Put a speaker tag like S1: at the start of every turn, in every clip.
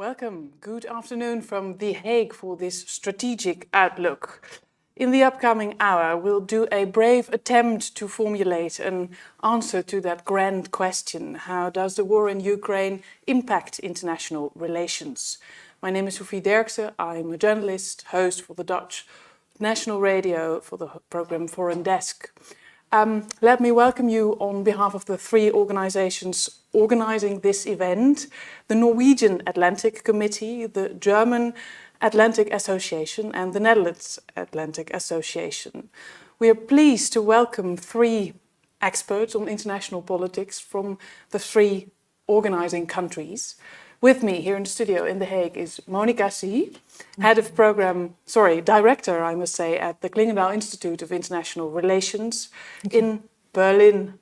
S1: Welcome. Good afternoon from The Hague for this strategic outlook. In the upcoming hour, we'll do a brave attempt to formulate an answer to that grand question: how does the war in Ukraine impact international relations? My name is Sophie Derksen. I'm a journalist, host for the Dutch National Radio for the program Foreign Desk. Let me welcome you on behalf of the three organizations organizing this event: the Norwegian Atlantic Committee, the German Atlantic Association and the Netherlands Atlantic Association. We are pleased to welcome three experts on international politics from the three organizing countries. With me here in the studio in The Hague is Monika Sie, Director, I must say, at the Clingendael Institute of International Relations. In Berlin,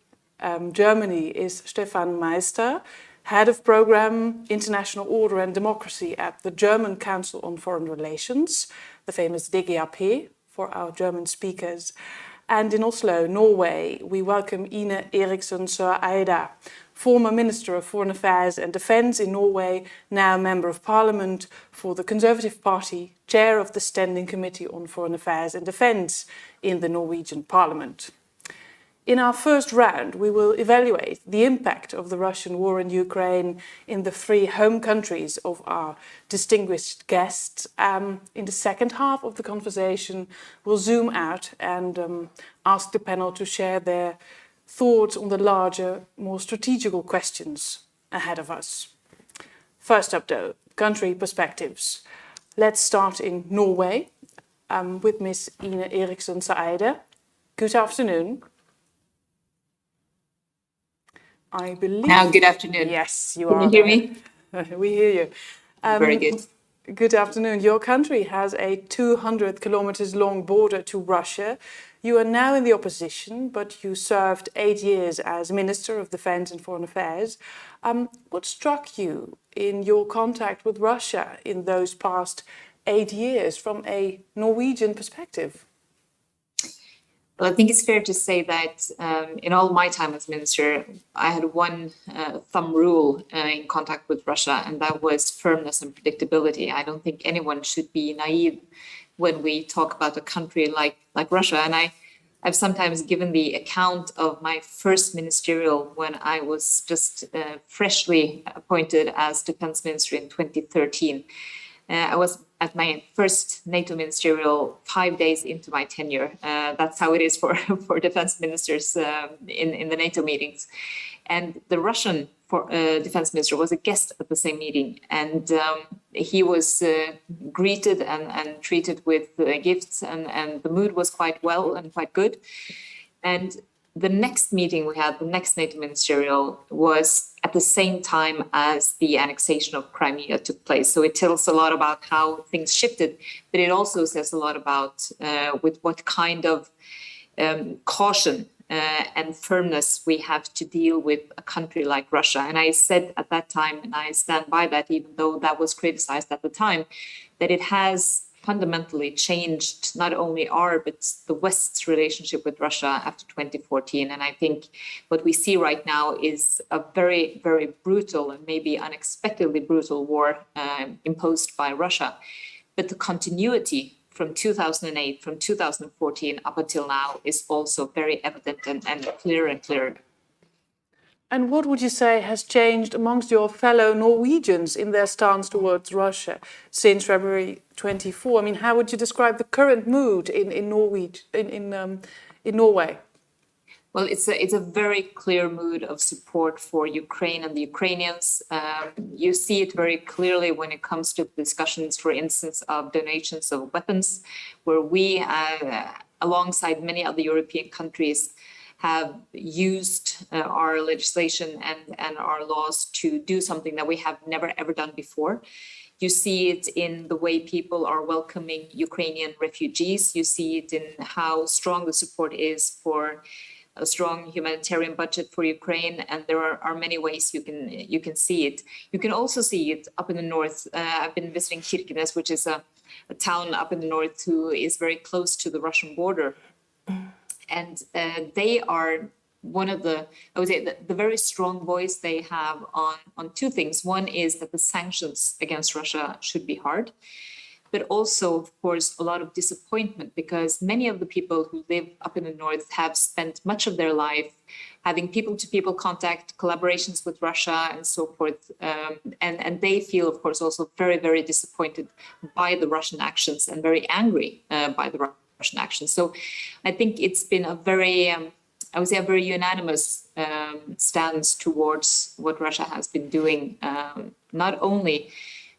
S1: Germany is Stefan Meister, Head of Program International Order and Democracy at the German Council on Foreign Relations, the famous DGAP for our German speakers. And in Oslo, Norway, we welcome Ine Eriksen Søreide, former Minister of Foreign Affairs and Defence in Norway, now Member of Parliament for the Conservative Party, Chair of the Standing Committee on Foreign Affairs and Defence in the Norwegian Parliament. In our first round, we will evaluate the impact of the Russian war in Ukraine in the three home countries of our distinguished guests. In the second half of the conversation, we'll zoom out and ask the panel to share their thoughts on the larger, more strategical questions ahead of us. First up, though, country perspectives. Let's start in Norway with Ms. Ine Eriksen Søreide. Good afternoon. I believe...
S2: Now, good afternoon.
S1: Yes, you
S2: are. Can you hear me?
S1: We hear you.
S2: Very good.
S1: Good afternoon. Your country has a 200 kilometers long border to Russia. You are now in the opposition, but you served 8 years as Minister of Defence and Foreign Affairs. What struck you in your contact with Russia in those past 8 years from a Norwegian perspective?
S2: Well, I think it's fair to say that in all my time as minister, I had one thumb rule in contact with Russia, and that was firmness and predictability. I don't think anyone should be naive when we talk about a country like Russia. And I've sometimes given the account of my first ministerial when I was just freshly appointed as defense minister in 2013. I was at my first NATO ministerial 5 days into my tenure. That's how it is for defense ministers in the NATO meetings. And the Russian defense minister was a guest at the same meeting. And he was greeted and treated with gifts, and the mood was quite well and quite good. And the next meeting we had, the next NATO ministerial, was at the same time as the annexation of Crimea took place. So it tells a lot about how things shifted, but it also says a lot about with what kind of caution and firmness we have to deal with a country like Russia. And I said at that time, and I stand by that, even though that was criticized at the time, that it has fundamentally changed not only our, but the West's relationship with Russia after 2014. And I think what we see right now is a very, very brutal and maybe unexpectedly brutal war imposed by Russia. But the continuity from 2008, from 2014 up until now is also very evident and clearer and clearer.
S1: And what would you say has changed amongst your fellow Norwegians in their stance towards Russia since February 24? I mean, how would you describe the current mood in Norway?
S2: Well, it's a very clear mood of support for Ukraine and the Ukrainians. You see it very clearly when it comes to discussions, for instance, of donations of weapons, where we, alongside many other European countries, have used our legislation and our laws to do something that we have never, ever done before. You see it in the way people are welcoming Ukrainian refugees. You see it in how strong the support is for a strong humanitarian budget for Ukraine, and there are many ways you can see it. You can also see it up in the north. I've been visiting Kirkenes, which is a town up in the north who is very close to the Russian border. And they are one of the, I would say, the very strong voice they have on two things. One is that the sanctions against Russia should be hard, but also, of course, a lot of disappointment, because many of the people who live up in the north have spent much of their life having people-to-people contact, collaborations with Russia and so forth. And they feel, of course, also very, very disappointed by the Russian actions and very angry by the Russian actions. So I think it's been a very, I would say, a very unanimous stance towards what Russia has been doing, not only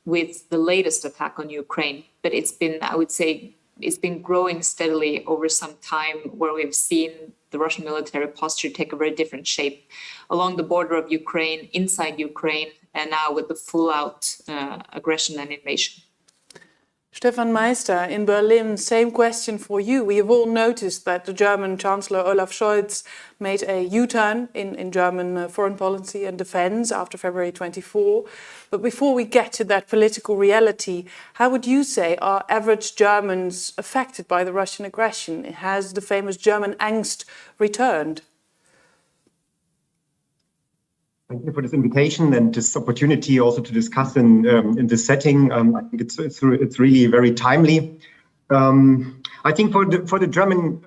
S2: with the latest attack on Ukraine, but it's been, I would say, it's been growing steadily over some time, where we've seen the Russian military posture take a very different shape along the border of Ukraine, inside Ukraine, and now with the full-out aggression and invasion.
S1: Stefan Meister, in Berlin, same question for you. We have all noticed that the German Chancellor Olaf Scholz made a U-turn in German foreign policy and defense after February 24. But before we get to that political reality, how would you say are average Germans affected by the Russian aggression? Has the famous German angst returned?
S3: Thank you for this invitation and this opportunity also to discuss in this setting. I think it's really very timely. I think for the German,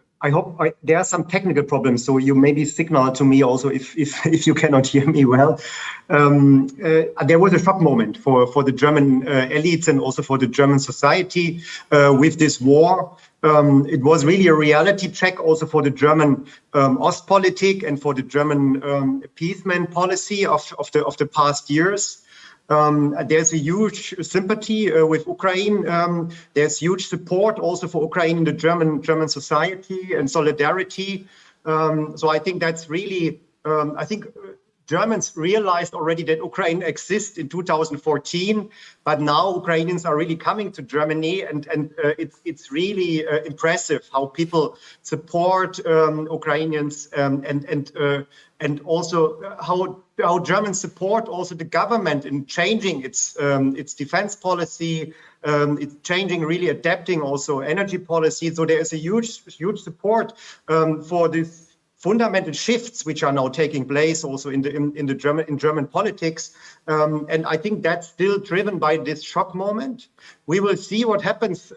S3: there are some technical problems, so you maybe signal to me also if you cannot hear me well. There was a shock moment for the German elites and also for the German society with this war. It was really a reality check also for the German Ostpolitik and for the German appeasement policy of the past years. There's a huge sympathy with Ukraine. There's huge support also for Ukraine in the German society and solidarity. So I think that's really, I think Germans realized already that Ukraine exists in 2014, but now Ukrainians are really coming to Germany, and it's really impressive how people support Ukrainians and also how Germans support also the government in changing its defense policy, it's changing, really adapting also energy policy. So there is a huge support for this fundamental shifts which are now taking place also in German politics, and I think that's still driven by this shock moment. We will see what happens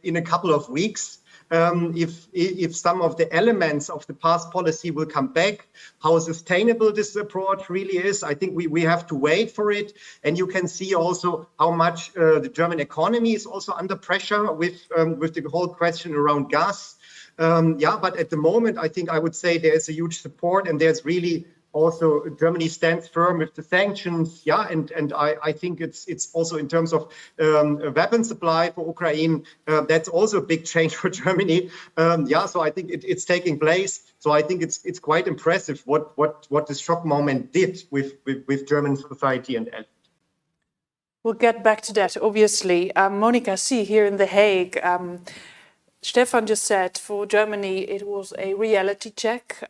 S3: in a couple of weeks. If some of the elements of the past policy will come back, how sustainable this approach really is, I think we have to wait for it. And you can see also how much the German economy is also under pressure with the whole question around gas. But at the moment, I think I would say there's a huge support, and there's really also Germany stands firm with the sanctions. And I think it's also in terms of weapon supply for Ukraine. That's also a big change for Germany. So I think it's taking place. So I think it's quite impressive what this shock moment did with German society and else.
S1: We'll get back to that, obviously. Monika Sie here in The Hague. Stefan just said for Germany it was a reality check.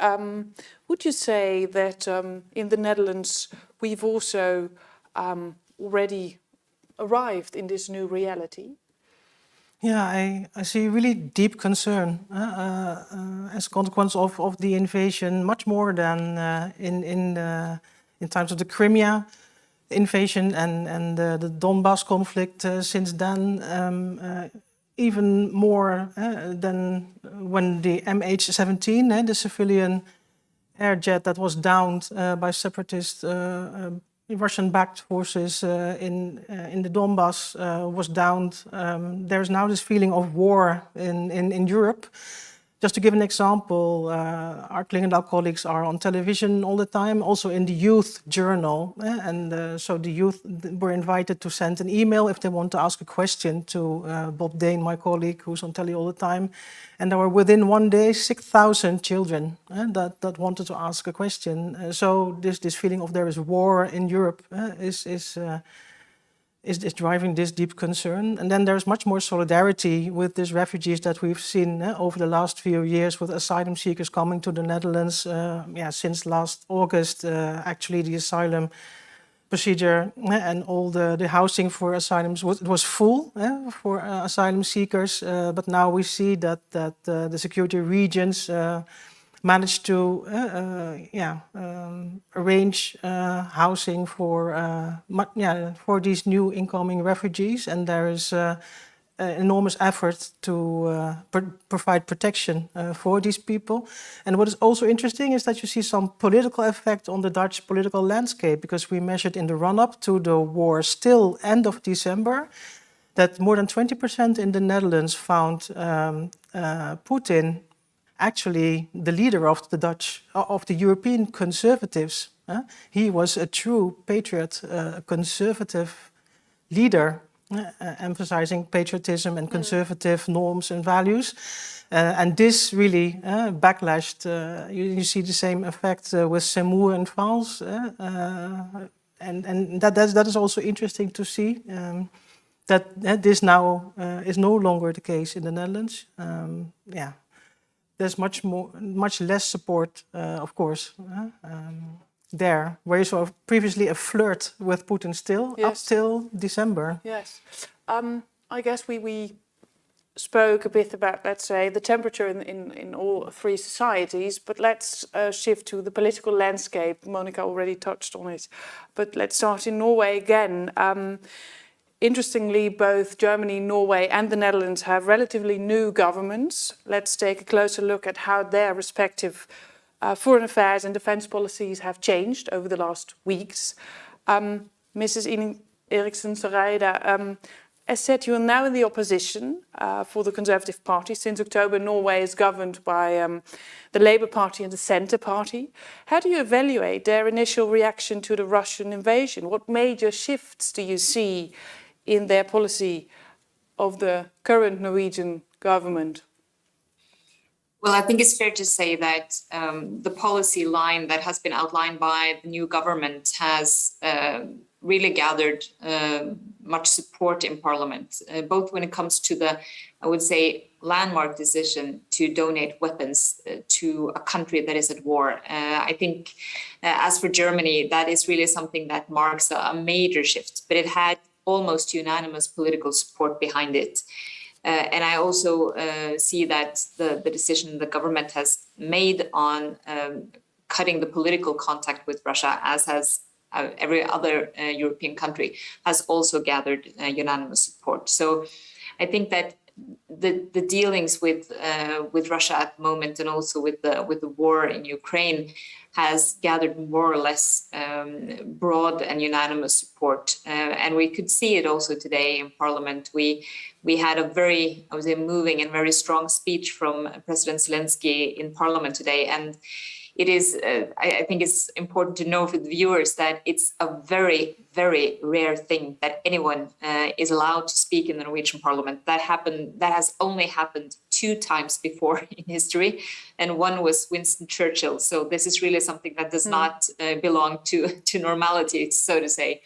S1: Would you say that in the Netherlands we've also already arrived in this new reality?
S4: Yeah, I see really deep concern as a consequence of the invasion, much more than in times of the Crimea invasion and the Donbass conflict. Since then, even more than when the MH17, the civilian air jet that was downed by separatist Russian-backed forces in the Donbass was downed. There's now this feeling of war in Europe. Just to give an example, our Clingendael colleagues are on television all the time, also in the youth journal. So the youth were invited to send an email if they want to ask a question to Bob Dane, my colleague, who's on telly all the time. And there were within one day 6,000 children that wanted to ask a question. So this feeling of there is war in Europe is driving this deep concern. And then there's much more solidarity with these refugees that we've seen over the last few years, with asylum seekers coming to the Netherlands. Since last August, actually the asylum procedure and all the housing for asylums was full for asylum seekers. But now we see that the security regions managed to arrange housing for these new incoming refugees, and there is enormous effort to provide protection for these people. And what is also interesting is that you see some political effect on the Dutch political landscape, because we measured in the run-up to the war, still end of December, that more than 20% in the Netherlands found Putin actually the leader of the European conservatives. He was a true patriot, a conservative leader, emphasizing patriotism and conservative norms and values. And this really backlashed. You see the same effect with Semur in France. And that is also interesting to see. That this now is no longer the case in the Netherlands. There's much less support, of course, there, where you saw previously a flirt with Putin still,
S1: yes,
S4: up till December.
S1: Yes. I guess we spoke a bit about, let's say, the temperature in all three societies, but let's shift to the political landscape. Monika already touched on it, but let's start in Norway again. Interestingly, both Germany, Norway and the Netherlands have relatively new governments. Let's take a closer look at how their respective foreign affairs and defense policies have changed over the last weeks. Mrs. Ine Eriksen Søreide, as said, you are now in the opposition for the Conservative Party. Since October, Norway is governed by the Labour Party and the Centre Party. How do you evaluate their initial reaction to the Russian invasion? What major shifts do you see in their policy of the current Norwegian government?
S2: Well, I think it's fair to say that the policy line that has been outlined by the new government has really gathered much support in Parliament, both when it comes to the, I would say, landmark decision to donate weapons to a country that is at war. I think as for Germany, that is really something that marks a major shift, but it had almost unanimous political support behind it. And I also see that the decision the government has made on cutting the political contact with Russia, as has every other European country, has also gathered unanimous support. So I think that the dealings with Russia at the moment, and also with the war in Ukraine, has gathered more or less broad and unanimous support. And we could see it also today in Parliament. We had a very, I would say, moving and very strong speech from President Zelensky in Parliament today. And it is, I think it's important to know for the viewers that it's a very, very rare thing that anyone is allowed to speak in the Norwegian Parliament. That has only happened 2 times before in history, and one was Winston Churchill. So this is really something that does not belong to normality, so to say.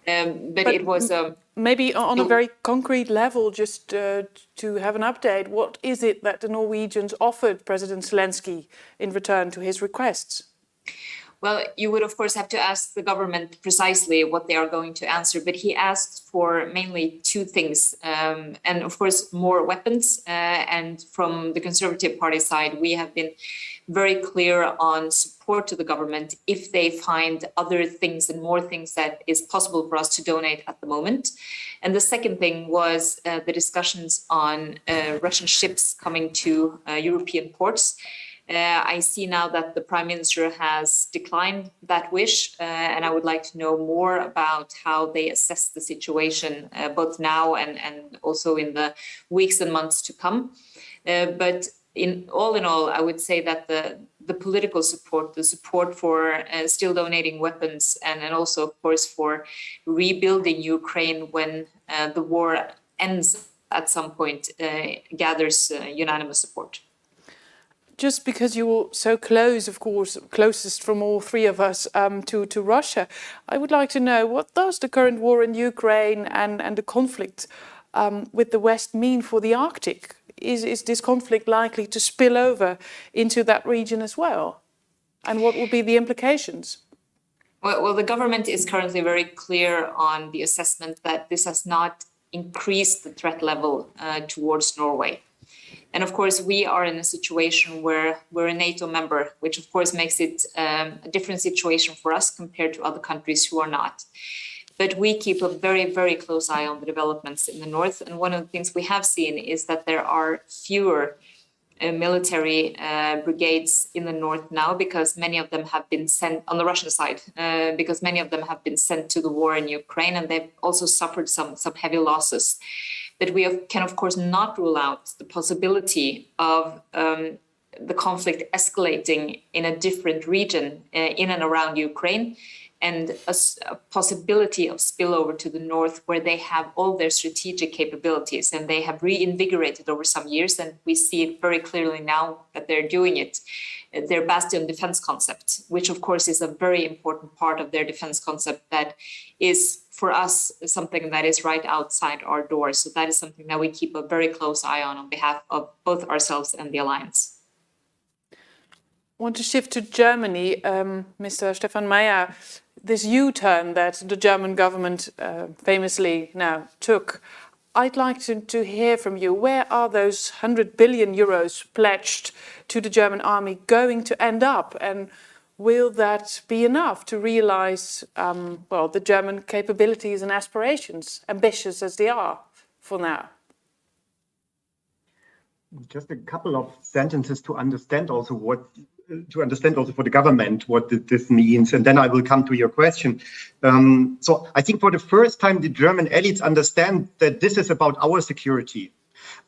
S2: But it was
S1: maybe on a very concrete level, just to have an update. What is it that the Norwegians offered President Zelensky in return to his requests?
S2: Well, you would, of course, have to ask the government precisely what they are going to answer. But he asked for mainly 2 things. And, of course, more weapons. And from the Conservative Party side, we have been very clear on support to the government if they find other things and more things that is possible for us to donate at the moment. And the second thing was the discussions on Russian ships coming to European ports. I see now that the Prime Minister has declined that wish, and I would like to know more about how they assess the situation, both now and also in the weeks and months to come. But in all, I would say that the political support, the support for still donating weapons, and also, of course, for rebuilding Ukraine when the war ends at some point, gathers unanimous support.
S1: Just because you're so close, of course, closest from all 3 of us to Russia, I would like to know, what does the current war in Ukraine and the conflict with the West mean for the Arctic? Is this conflict likely to spill over into that region as well? And what will be the implications?
S2: Well, the government is currently very clear on the assessment that this has not increased the threat level towards Norway. And of course, we are in a situation where we're a NATO member, which of course makes it a different situation for us compared to other countries who are not. But we keep a very, very close eye on the developments in the north. And one of the things we have seen is that there are fewer military brigades in the north now, because many of them have been sent on the Russian side, because many of them have been sent to the war in Ukraine, and they've also suffered some heavy losses. But we can, of course, not rule out the possibility of the conflict escalating in a different region in and around Ukraine, and a possibility of spillover to the north, where they have all their strategic capabilities and they have reinvigorated over some years. And we see it very clearly now that they're doing it. Their bastion defense concept, which of course is a very important part of their defense concept, that is for us something that is right outside our doors. So that is something that we keep a very close eye on behalf of both ourselves and the alliance.
S1: I want to shift to Germany. Mr. Stefan Meister, this U-turn that the German government famously now took, I'd like to hear from you. Where are those 100 billion euros pledged to the German army going to end up? And will that be enough to realize, the German capabilities and aspirations, ambitious as they are for now?
S3: Just a couple of sentences to understand also for the government what this means, and then I will come to your question. So I think for the first time the German elites understand that this is about our security.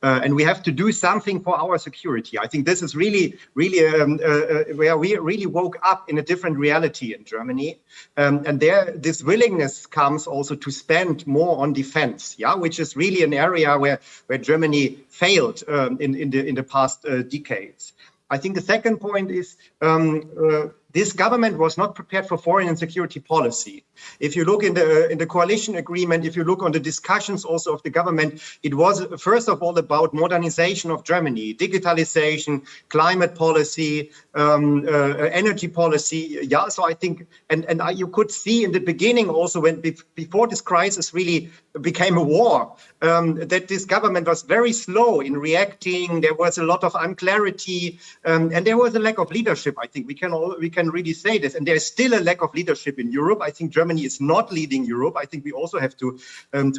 S3: And we have to do something for our security. I think this is really where we really woke up in a different reality in Germany. And there, this willingness comes also to spend more on defense, which is really an area where Germany failed in the past decades. I think the second point is this government was not prepared for foreign and security policy. If you look in the coalition agreement, if you look on the discussions also of the government, it was first of all about modernization of Germany, digitalization, climate policy, energy policy. So I think, and you could see in the beginning also when before this crisis really became a war, that this government was very slow in reacting. There was a lot of unclarity, and there was a lack of leadership. I think we can really say this, and there's still a lack of leadership in Europe. I think Germany is not leading Europe. I think we also have to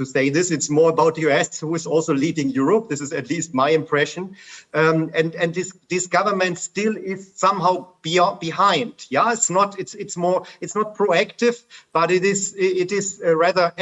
S3: say this. It's more about the US who is also leading Europe. This is at least my impression. And this government still is somehow behind. It's not proactive, but it is rather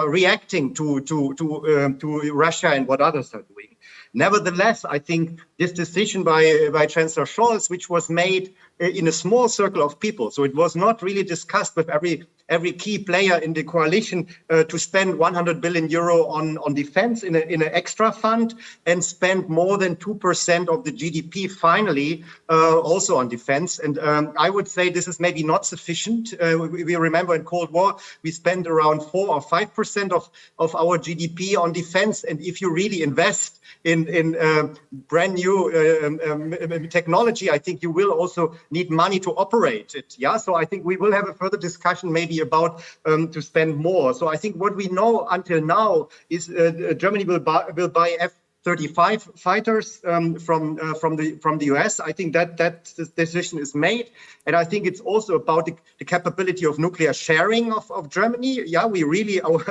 S3: reacting to Russia and what others are doing. Nevertheless, I think this decision by Chancellor Scholz, which was made in a small circle of people, so it was not really discussed with every key player in the coalition, to spend 100 billion euro on defense in an extra fund and spend more than 2% of the GDP finally also on defense. And I would say this is maybe not sufficient. We remember in Cold War, we spent around 4 or 5% of our GDP on defense. And if you really invest in brand new technology, I think you will also need money to operate it. So I think we will have a further discussion maybe about to spend more. So I think what we know until now is Germany will buy F-35 fighters from the US. I think that decision is made, and I think it's also about the capability of nuclear sharing of Germany. We really, our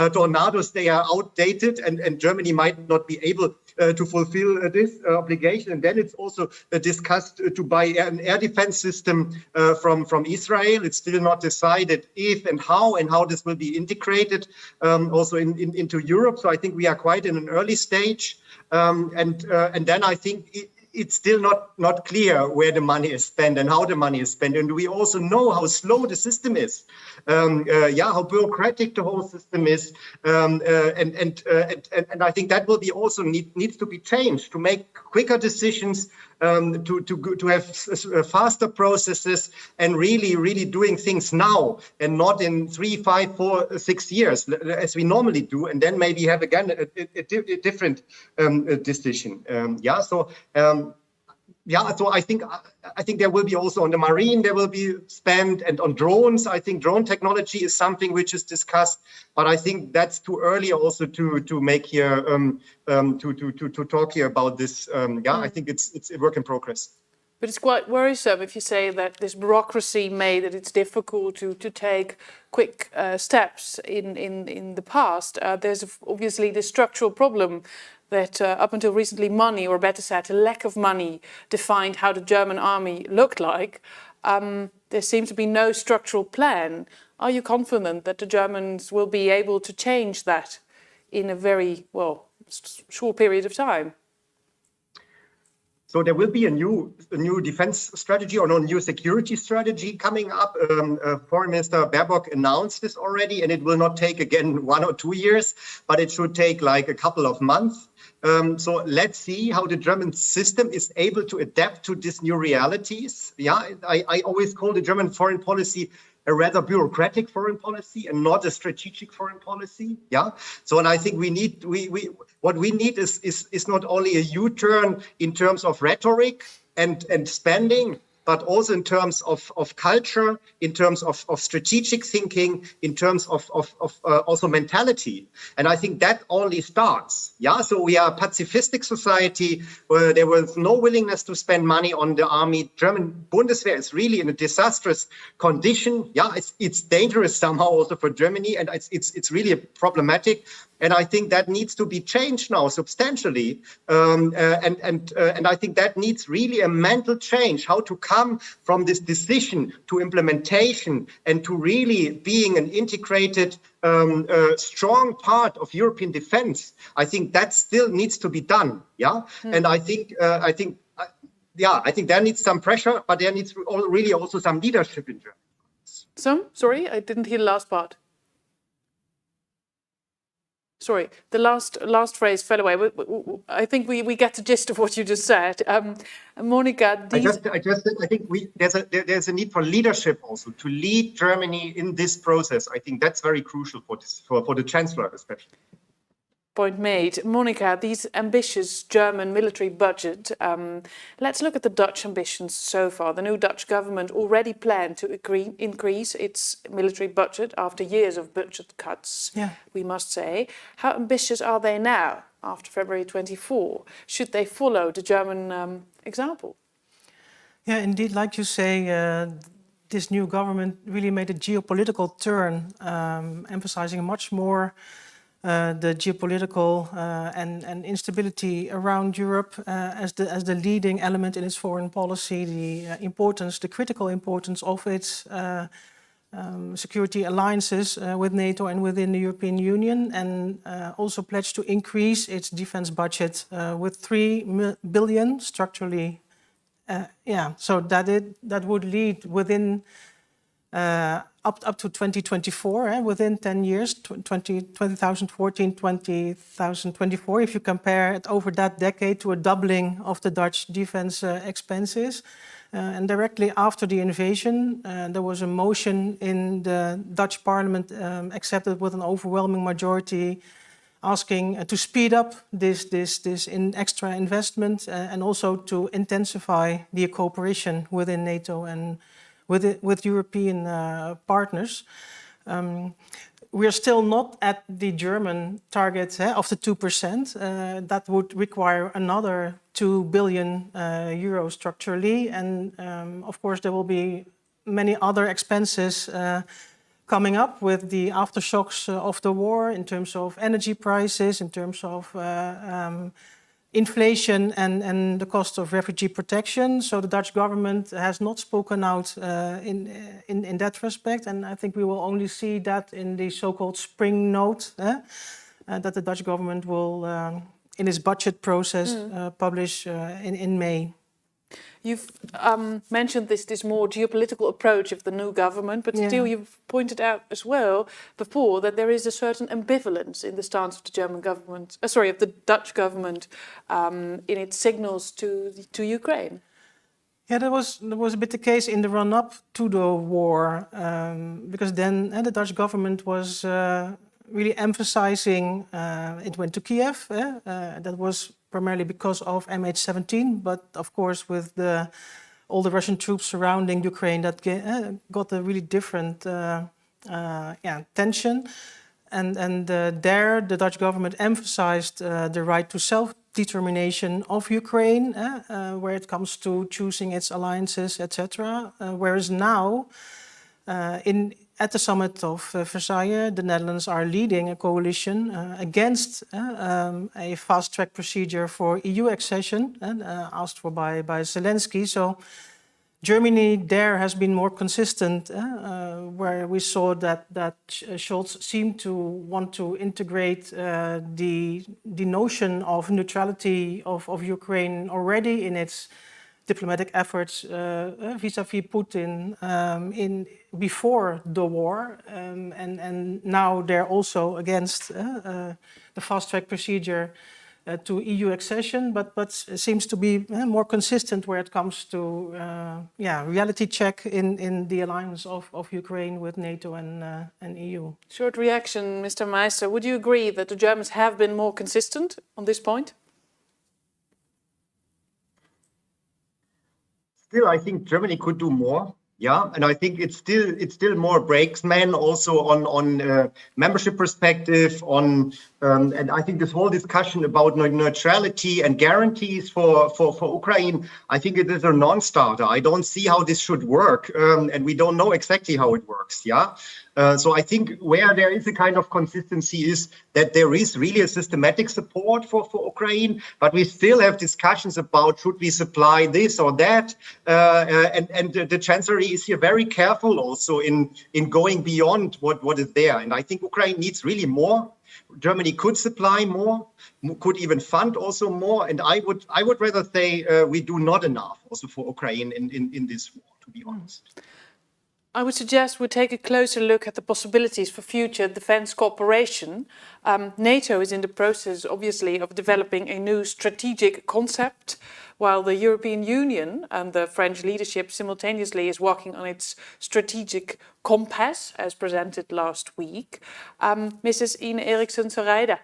S3: tornadoes, they are outdated, and Germany might not be able to fulfill this obligation. And then it's also discussed to buy an air defense system from Israel. It's still not decided if and how this will be integrated also into Europe. So I think we are quite in an early stage. And then I think it's still not clear where the money is spent and how the money is spent. And we also know how slow the system is, how bureaucratic the whole system is. And I think that will be also needs to be changed to make quicker decisions, to have faster processes, and really doing things now and not in 3, 5, 4, 6 years as we normally do, and then maybe have again a different decision. yeah, so I think there will be also on the marine, there will be spent, and on drones. I think drone technology is something which is discussed, but I think that's too early also to make here to talk here about this. I think it's a work in progress.
S1: But it's quite worrisome if you say that this bureaucracy made that it's difficult to take quick steps in the past. There's obviously this structural problem that up until recently money, or better said, a lack of money, defined how the German army looked like. There seems to be no structural plan. Are you confident that the Germans will be able to change that in a very, short period of time?
S3: So there will be a new defense strategy, or no, new security strategy coming up. Foreign Minister Baerbock announced this already, and it will not take again 1 or 2 years, but it should take like a couple of months. So let's see how the German system is able to adapt to these new realities. Yeah, I always call the German foreign policy a rather bureaucratic foreign policy and not a strategic foreign policy. Yeah. So, and I think what we need is not only a U-turn in terms of rhetoric and spending, but also in terms of culture, in terms of strategic thinking, in terms of also mentality. And I think that only starts. Yeah, so we are a pacifistic society where there was no willingness to spend money on the army. German Bundeswehr is really in a disastrous condition. Yeah, it's dangerous somehow also for Germany, and it's really problematic. And I think that needs to be changed now substantially. And I think that needs really a mental change, how to come from this decision to implementation and to really being an integrated, strong part of European defense. I think that still needs to be done. Yeah. And I think there needs some pressure, but there needs really also some leadership in Germany.
S1: Sorry, I didn't hear the last part. Sorry, the last phrase fell away. I think we get the gist of what you just said. Monika,
S3: I think there's a need for leadership also to lead Germany in this process. I think that's very crucial for the Chancellor especially.
S1: Point made. Monika, these ambitious German military budget, let's look at the Dutch ambitions so far. The new Dutch government already planned to increase its military budget after years of budget cuts, we must say. How ambitious are they now after February 24? Should they follow the German example?
S4: Yeah, indeed, like you say, this new government really made a geopolitical turn, emphasizing much more the geopolitical and instability around Europe as the leading element in its foreign policy, the critical importance of its security alliances with NATO and within the European Union, and also pledged to increase its defense budget with 3 billion structurally. So that would lead within up to 2024, within 10 years, 2014, 2024, if you compare it over that decade to a doubling of the Dutch defense expenses. And directly after the invasion, there was a motion in the Dutch parliament accepted with an overwhelming majority, asking to speed up this extra investment and also to intensify the cooperation within NATO and with European partners. We are still not at the German target of the 2%. That would require another 2 billion euros structurally. And of course, there will be many other expenses coming up with the aftershocks of the war in terms of energy prices, in terms of inflation and the cost of refugee protection. So the Dutch government has not spoken out in that respect. And I think we will only see that in the so-called spring note that the Dutch government will, in its budget process, publish in May.
S1: You've mentioned this more geopolitical approach of the new government, but still you've pointed out as well before that there is a certain ambivalence in the stance of the German government, of the Dutch government, in its signals to Ukraine.
S4: Yeah, that was a bit the case in the run-up to the war, because then the Dutch government was really emphasizing, it went to Kiev, that was primarily because of MH17, but of course with all the Russian troops surrounding Ukraine, that got a really different tension. And there, the Dutch government emphasized the right to self-determination of Ukraine, where it comes to choosing its alliances, etc. Whereas now, at the summit of Versailles, the Netherlands are leading a coalition against a fast-track procedure for EU accession, asked for by Zelensky. So Germany there has been more consistent, where we saw that Scholz seemed to want to integrate the notion of neutrality of Ukraine already in its diplomatic efforts vis-à-vis Putin before the war, and now they're also against the fast-track procedure to EU accession, but seems to be more consistent where it comes to reality check in the alliance of Ukraine with NATO and EU.
S1: Short reaction, Mr. Meister. Would you agree that the Germans have been more consistent on this point?
S3: Still, I think Germany could do more. Yeah, and I think it's still more brakesman also on membership perspective on, and I think this whole discussion about neutrality and guarantees for Ukraine, I think it is a non-starter. I don't see how this should work, and we don't know exactly how it works. Yeah. So I think where there is a kind of consistency is that there is really a systematic support for Ukraine, but we still have discussions about should we supply this or that, and the Chancellery is here very careful also in going beyond what is there. And I think Ukraine needs really more. Germany could supply more, could even fund also more. And I would rather say we do not enough also for Ukraine in this war, to be honest.
S1: I would suggest we take a closer look at the possibilities for future defence cooperation. NATO is in the process, obviously, of developing a new strategic concept, while the European Union and the French leadership simultaneously is working on its strategic compass, as presented last week. Mrs. Ine Eriksen Søreide,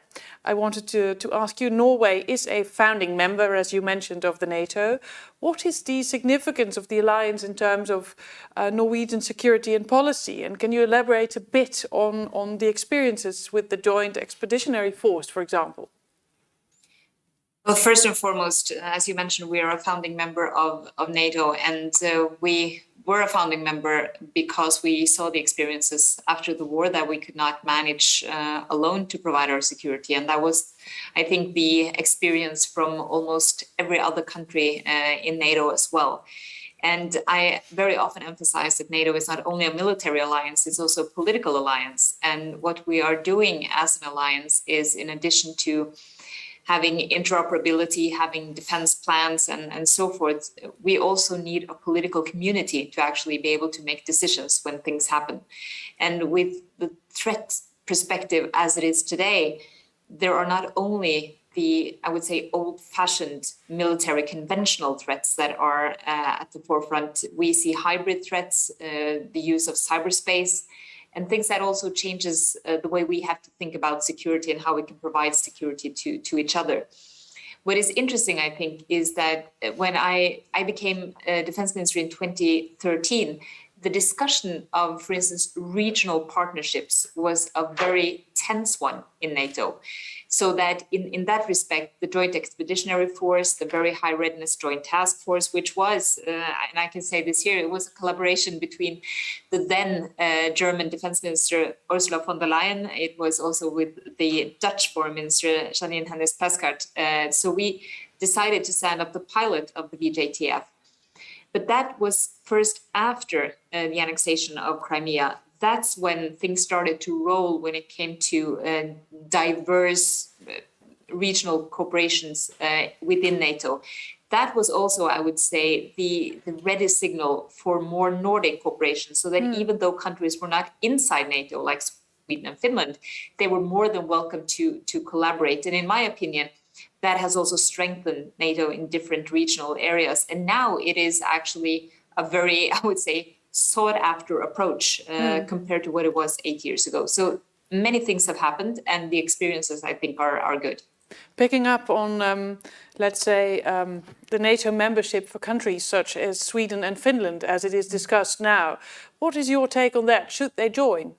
S1: I wanted to ask you, Norway is a founding member, as you mentioned, of the NATO. What is the significance of the alliance in terms of Norwegian security and policy? And can you elaborate a bit on the experiences with the Joint Expeditionary Force, for example?
S2: Well, first and foremost, as you mentioned, we are a founding member of NATO, and we were a founding member because we saw the experiences after the war that we could not manage alone to provide our security. And that was, I think, the experience from almost every other country in NATO as well. And I very often emphasize that NATO is not only a military alliance, it's also a political alliance. And what we are doing as an alliance is, in addition to having interoperability, having defense plans and so forth, we also need a political community to actually be able to make decisions when things happen. And with the threat perspective as it is today, there are not only the, I would say, old-fashioned military conventional threats that are at the forefront. We see hybrid threats, the use of cyberspace, and things that also changes the way we have to think about security and how we can provide security to each other. What is interesting, I think, is that when I became defense minister in 2013, the discussion of, for instance, regional partnerships was a very tense one in NATO. So that in that respect, the Joint Expeditionary Force, the Very High Readiness Joint Task Force, which was, and I can say this here, it was a collaboration between the then German Defense Minister Ursula von der Leyen. It was also with the Dutch Foreign Minister Janine Hennis-Plasgaard. So we decided to stand up the pilot of the VJTF. But that was first after the annexation of Crimea. That's when things started to roll when it came to diverse regional cooperations within NATO. That was also, I would say, the ready signal for more Nordic cooperation, so that even though countries were not inside NATO, like Sweden and Finland, they were more than welcome to collaborate. And in my opinion, that has also strengthened NATO in different regional areas. And now it is actually a very, I would say, sought after approach compared to what it was 8 years ago. So many things have happened and the experiences, I think, are good.
S1: Picking up on, let's say, the NATO membership for countries such as Sweden and Finland, as it is discussed now, what is your take on that? Should they join?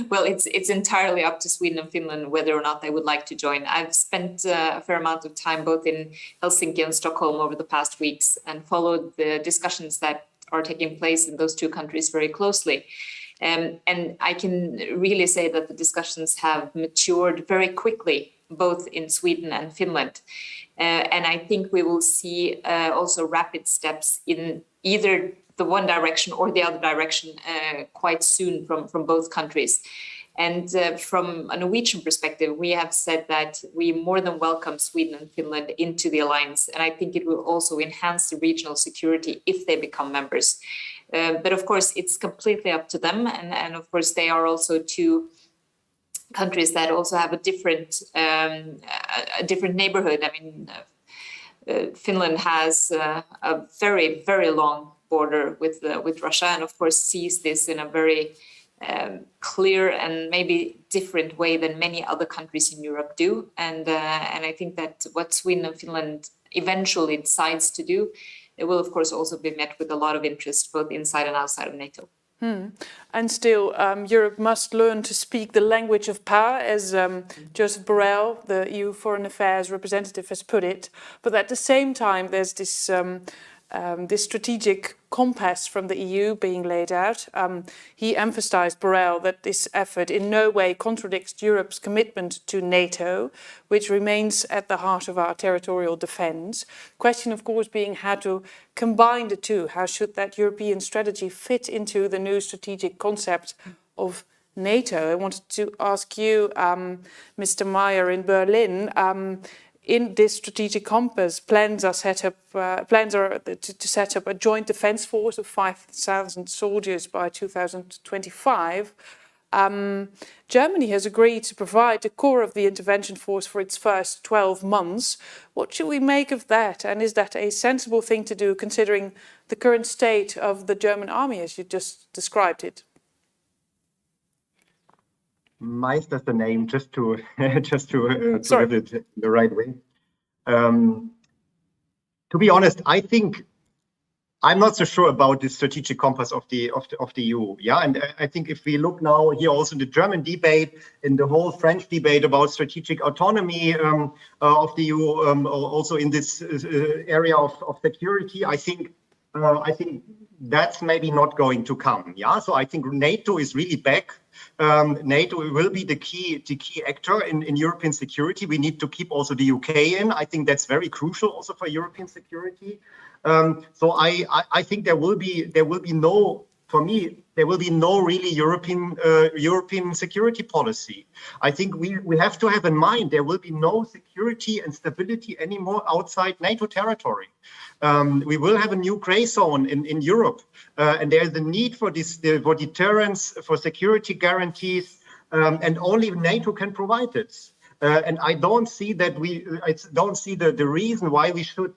S2: Well, it's entirely up to Sweden and Finland whether or not they would like to join. I've spent a fair amount of time both in Helsinki and Stockholm over the past weeks and followed the discussions that are taking place in those two countries very closely. And I can really say that the discussions have matured very quickly, both in Sweden and Finland. And I think we will see also rapid steps in either the one direction or the other direction quite soon from both countries. And from a Norwegian perspective, we have said that we more than welcome Sweden and Finland into the alliance. And I think it will also enhance the regional security if they become members. But of course, it's completely up to them. And of course, they are also two countries that also have a different neighborhood. I mean, Finland has a very, very long border with Russia, and of course sees this in a very clear and maybe different way than many other countries in Europe do. And I think that what Sweden and Finland eventually decides to do, it will of course also be met with a lot of interest both inside and outside of NATO.
S1: And still, Europe must learn to speak the language of power, as Joseph Borrell, the EU Foreign Affairs representative, has put it. But at the same time, there's this strategic compass from the EU being laid out. He emphasized, Borrell, that this effort in no way contradicts Europe's commitment to NATO, which remains at the heart of our territorial defense. Question, of course, being how to combine the two. How should that European strategy fit into the new strategic concept of NATO? I wanted to ask you, Mr. Meyer in Berlin, in this strategic compass, plans are to set up a joint defence force of 5,000 soldiers by 2025. Germany has agreed to provide the core of the intervention force for its first 12 months. What should we make of that? And is that a sensible thing to do, considering the current state of the German army, as you just described it?
S3: Meister's the name, just to have it the right way. To be honest, I think I'm not so sure about the strategic compass of the EU. Yeah, and I think if we look now here also in the German debate, in the whole French debate about strategic autonomy of the EU, also in this area of security, I think that's maybe not going to come. Yeah, so I think NATO is really back. NATO will be the key actor in European security. We need to keep also the UK in. I think that's very crucial also for European security. So I think there will be no, for me, there will be no really European security policy. I think we have to have in mind there will be no security and stability anymore outside NATO territory. We will have a new grey zone in Europe, and there is the need for for deterrence, for security guarantees, and only NATO can provide it. And I don't see the reason why we should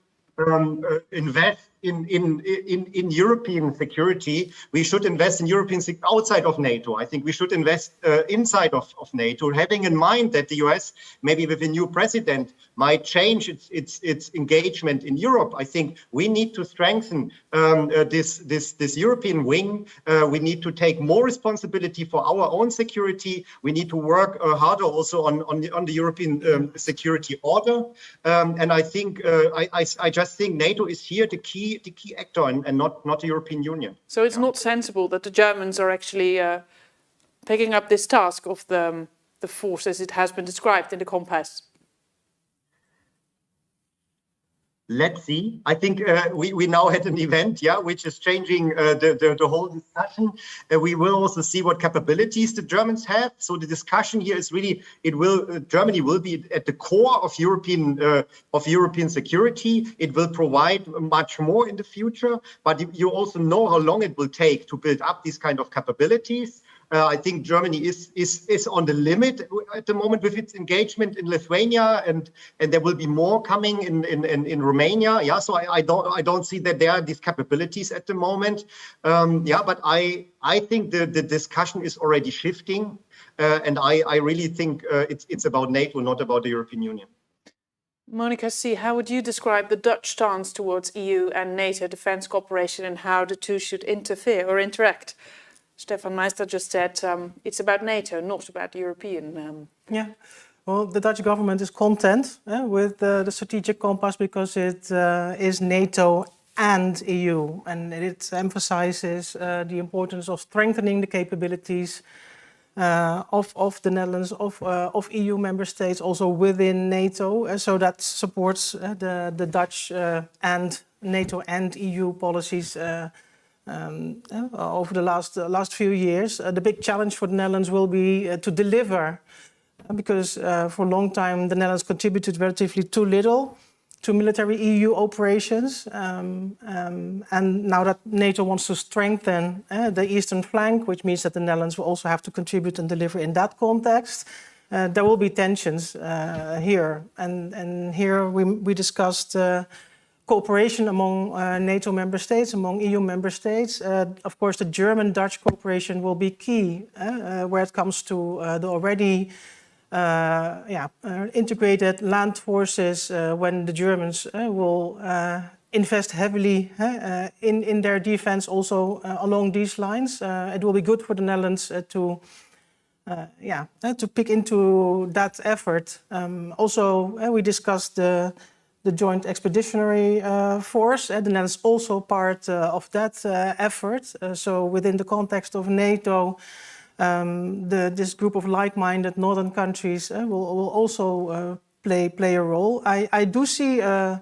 S3: invest in European security. We should invest in European outside of NATO. I think we should invest inside of NATO, having in mind that the US, maybe with a new president, might change its engagement in Europe. I think we need to strengthen this European wing. We need to take more responsibility for our own security. We need to work harder also on the European security order. And I think I just think NATO is here the key actor and not the European Union.
S1: So it's not sensible that the Germans are actually picking up this task of the force as it has been described in the compass.
S3: Let's see. I think we now had an event, which is changing the whole discussion. We will also see what capabilities the Germans have. So the discussion here is really, Germany will be at the core of European security. It will provide much more in the future, but you also know how long it will take to build up these kind of capabilities. I think Germany is on the limit at the moment with its engagement in Lithuania, and there will be more coming in Romania. Yeah, so I don't see that there are these capabilities at the moment. But I think the discussion is already shifting, and I really think it's about NATO, not about the European Union.
S1: Monika Sie, how would you describe the Dutch stance towards EU and NATO defence cooperation and how the two should interfere or interact? Stefan Meister just said it's about NATO, not about the European.
S4: Yeah, well, the Dutch government is content with the strategic compass because it is NATO and EU, and it emphasizes the importance of strengthening the capabilities of the Netherlands, of EU member states, also within NATO. So that supports the Dutch and NATO and EU policies over the last few years. The big challenge for the Netherlands will be to deliver, because for a long time the Netherlands contributed relatively too little to military EU operations, and now that NATO wants to strengthen the eastern flank, which means that the Netherlands will also have to contribute and deliver in that context, there will be tensions here. And here we discussed cooperation among NATO member states, among EU member states. Of course, the German-Dutch cooperation will be key where it comes to the already integrated land forces, when the Germans will invest heavily in their defense also along these lines. It will be good for the Netherlands to pick into that effort. We discussed the Joint Expeditionary Force. The Netherlands also part of that effort. So within the context of NATO, this group of like-minded northern countries will also play a role. I do see, I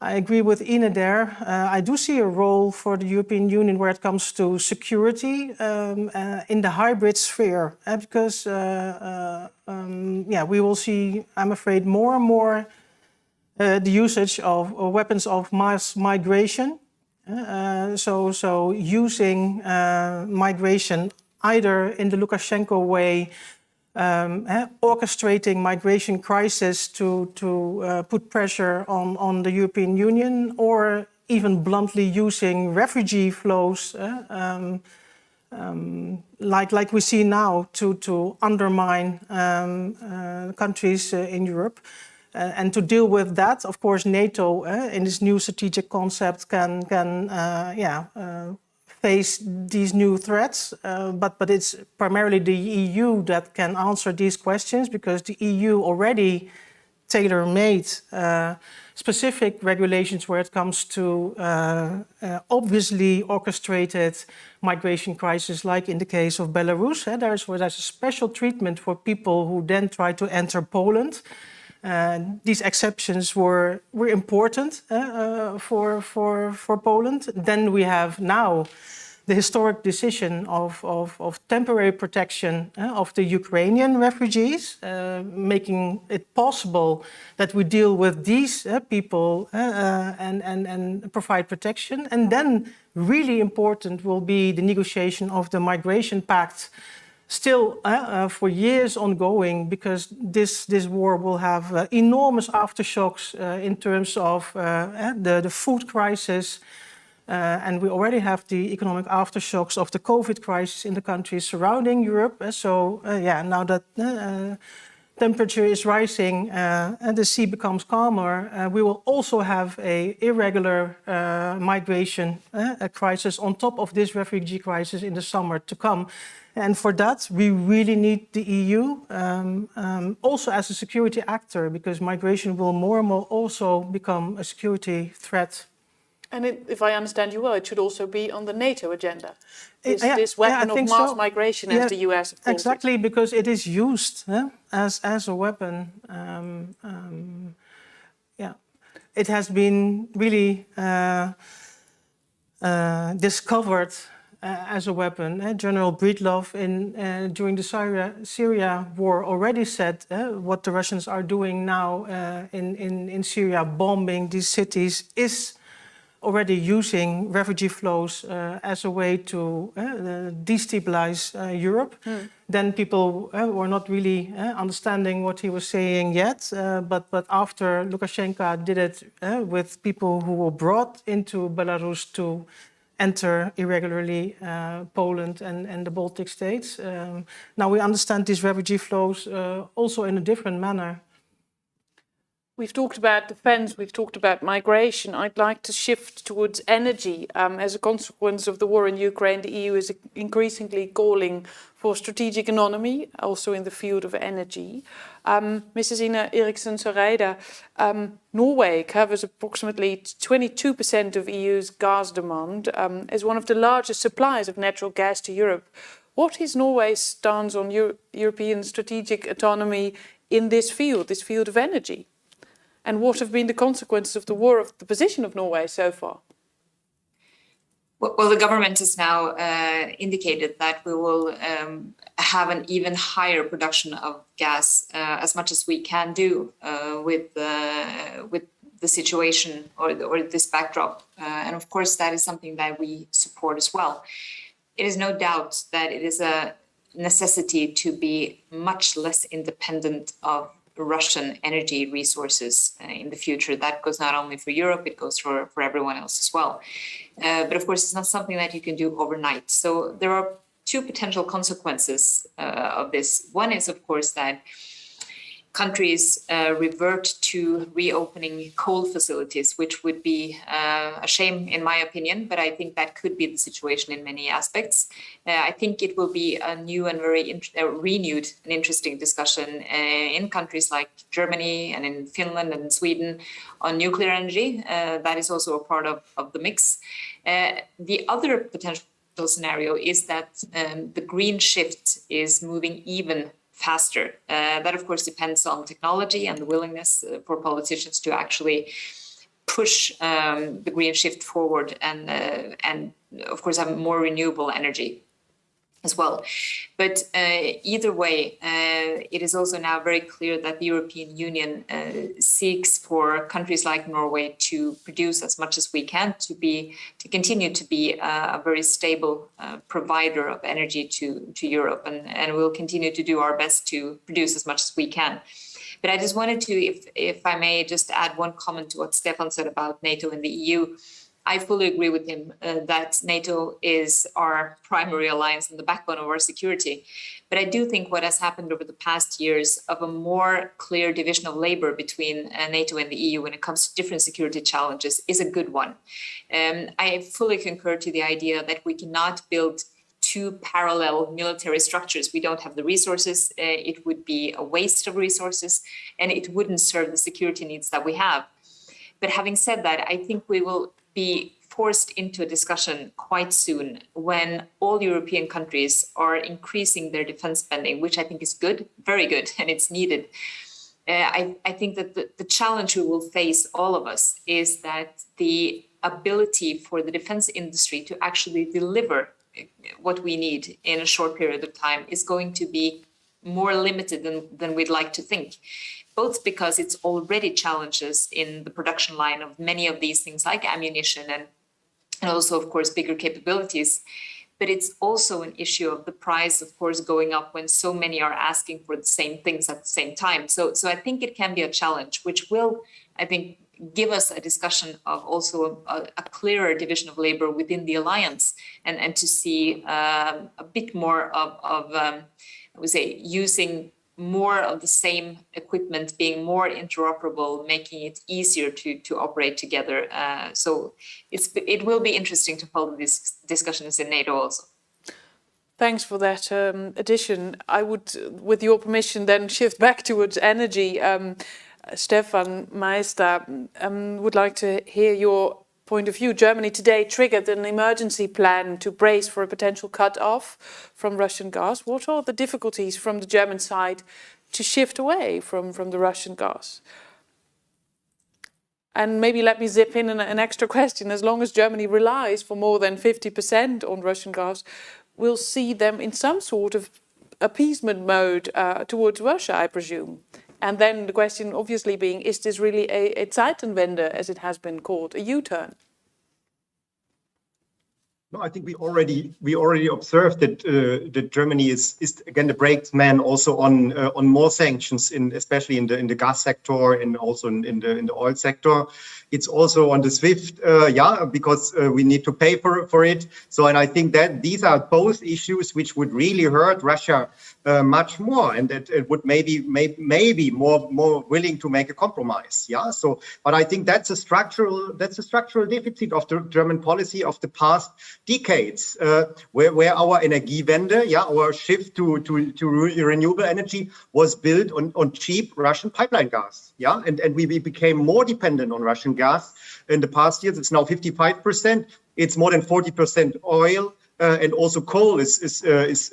S4: agree with Ine there, I do see a role for the European Union where it comes to security in the hybrid sphere, because we will see, I'm afraid, more and more the usage of weapons of mass migration. So using migration either in the Lukashenko way, orchestrating migration crisis to put pressure on the European Union, or even bluntly using refugee flows like we see now to undermine countries in Europe. And to deal with that, of course, NATO in this new strategic concept can face these new threats, but it's primarily the EU that can answer these questions, because the EU already tailor-made specific regulations where it comes to obviously orchestrated migration crisis, like in the case of Belarus. There's a special treatment for people who then try to enter Poland. These exceptions were important for Poland. Then we have now the historic decision of temporary protection of the Ukrainian refugees, making it possible that we deal with these people and provide protection. And then really important will be the negotiation of the migration pact, still for years ongoing, because this war will have enormous aftershocks in terms of the food crisis, and we already have the economic aftershocks of the COVID crisis in the countries surrounding Europe. Now that temperature is rising and the sea becomes calmer, we will also have an irregular migration crisis on top of this refugee crisis in the summer to come. And for that, we really need the EU also as a security actor, because migration will more and more also become a security threat.
S1: And if I understand you well, it should also be on the NATO agenda. This weapon of mass migration, as the US calls
S4: exactly,
S1: it.
S4: because it is used as a weapon. It has been really discovered as a weapon. General Breedlove during the Syria war already said what the Russians are doing now in Syria, bombing these cities, is already using refugee flows as a way to destabilize Europe. Then people were not really understanding what he was saying yet. But after Lukashenko did it with people who were brought into Belarus to enter irregularly Poland and the Baltic states, now we understand these refugee flows also in a different manner.
S1: We've talked about defence, we've talked about migration. I'd like to shift towards energy. As a consequence of the war in Ukraine, the EU is increasingly calling for strategic autonomy, also in the field of energy. Mrs. Ine Eriksen Søreide, Norway covers approximately 22% of EU's gas demand, as one of the largest suppliers of natural gas to Europe. What is Norway's stance on European strategic autonomy in this field of energy? And what have been the consequences of the war of the position of Norway so far?
S2: Well, the government has now indicated that we will have an even higher production of gas, as much as we can do with the situation or this backdrop. And of course, that is something that we support as well. It is no doubt that it is a necessity to be much less independent of Russian energy resources in the future. That goes not only for Europe, it goes for everyone else as well. But of course, it's not something that you can do overnight. So there are two potential consequences of this. One is, of course, that countries revert to reopening coal facilities, which would be a shame in my opinion, but I think that could be the situation in many aspects. I think it will be a new and very renewed and interesting discussion in countries like Germany and in Finland and in Sweden on nuclear energy. That is also a part of the mix. The other potential scenario is that the green shift is moving even faster. That, of course, depends on technology and the willingness for politicians to actually push the green shift forward and of course, have more renewable energy as well. But either way, it is also now very clear that the European Union seeks for countries like Norway to produce as much as we can to continue to be a very stable provider of energy to Europe, and we'll continue to do our best to produce as much as we can. But I just wanted to, if I may, just add one comment to what Stefan said about NATO and the EU. I fully agree with him that NATO is our primary alliance and the backbone of our security. But I do think what has happened over the past years of a more clear division of labor between NATO and the EU when it comes to different security challenges is a good one. I fully concur to the idea that we cannot build two parallel military structures. We don't have the resources. It would be a waste of resources, and it wouldn't serve the security needs that we have. But having said that, I think we will be forced into a discussion quite soon when all European countries are increasing their defense spending, which I think is good, very good, and it's needed. I think that the challenge we will face, all of us, is that the ability for the defense industry to actually deliver what we need in a short period of time is going to be more limited than we'd like to think. Both because it's already challenges in the production line of many of these things like ammunition and also, of course, bigger capabilities. But it's also an issue of the price, of course, going up when so many are asking for the same things at the same time. So I think it can be a challenge, which will, I think, give us a discussion of also a clearer division of labor within the alliance and to see a bit more of I would say, using more of the same equipment, being more interoperable, making it easier to operate together. So it will be interesting to follow these discussions in NATO also.
S1: Thanks for that addition. I would, with your permission, then shift back towards energy. Stefan Meister, would like to hear your point of view. Germany today triggered an emergency plan to brace for a potential cut-off from Russian gas. What are the difficulties from the German side to shift away from the Russian gas? And maybe let me zip in an extra question. As long as Germany relies for more than 50% on Russian gas, we'll see them in some sort of appeasement mode towards Russia, I presume. And then the question obviously being, is this really a Zeitenwende, as it has been called, a U-turn?
S3: No, I think we already observed that Germany is again the brakesman also on more sanctions, especially in the gas sector and also in the oil sector. It's also on the SWIFT, because we need to pay for it. So, and I think that these are both issues which would really hurt Russia much more, and that it would maybe more willing to make a compromise. Yeah. So, but I think that's a structural deficit of the German policy of the past decades, where our Energiewende, our shift to renewable energy was built on cheap Russian pipeline gas. Yeah, and we became more dependent on Russian gas in the past years. It's now 55%. It's more than 40% oil. And also coal is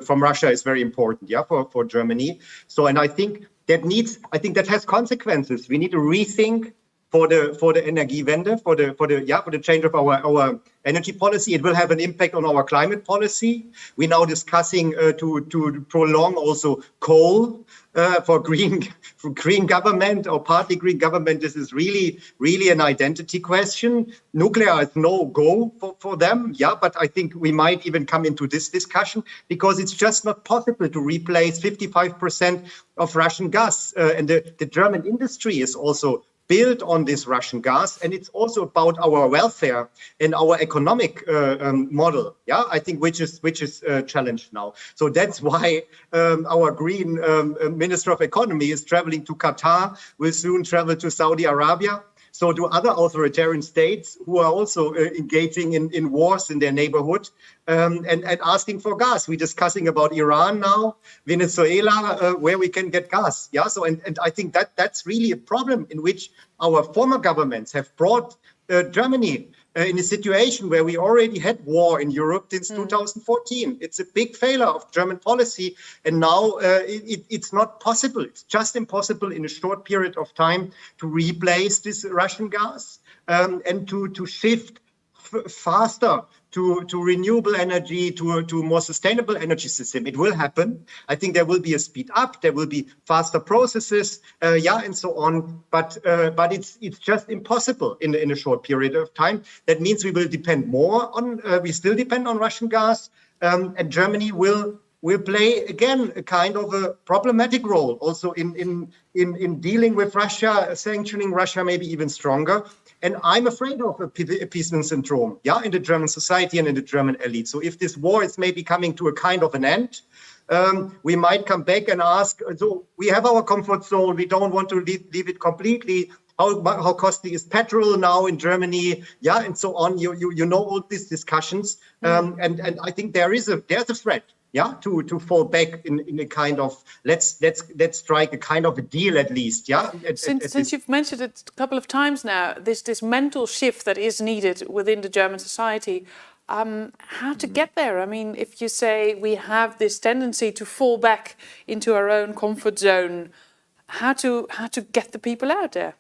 S3: from Russia is very important, for Germany. So, and I think that has consequences. We need to rethink for the Energiewende, for the change of our energy policy. It will have an impact on our climate policy. We're now discussing to prolong also coal for green government or partly green government. This is really an identity question. Nuclear is no go for them. Yeah, but I think we might even come into this discussion because it's just not possible to replace 55% of Russian gas. And the German industry is also built on this Russian gas, and it's also about our welfare and our economic model. Yeah, I think which is challenged now. So that's why our green Minister of Economy is traveling to Qatar. Will soon travel to Saudi Arabia. So do other authoritarian states who are also engaging in wars in their neighborhood and asking for gas. We're discussing about Iran now, Venezuela, where we can get gas. Yeah. So and I think that's really a problem in which our former governments have brought Germany in a situation where we already had war in Europe since 2014. It's a big failure of German policy. And now it's not possible. It's just impossible in a short period of time to replace this Russian gas and to shift faster to renewable energy, to more sustainable energy system. It will happen. I think there will be a speed up. There will be faster processes, and so on. But it's just impossible in a short period of time. That means we will depend more on. We still depend on Russian gas, and Germany will play again a kind of a problematic role also in dealing with Russia, sanctioning Russia maybe even stronger. And I'm afraid of appeasement syndrome, in the German society and in the German elite. So if this war is maybe coming to a kind of an end, we might come back and ask, so we have our comfort zone, we don't want to leave it completely. How costly is petrol now in Germany? Yeah, and so on. You know all these discussions, and I think there's a threat. Yeah, to fall back in a kind of let's strike a kind of a deal at least. Yeah.
S1: Since you've mentioned it a couple of times now, this mental shift that is needed within the German society. How to get there? I mean, if you say we have this tendency to fall back into our own comfort zone, how to get the people out there?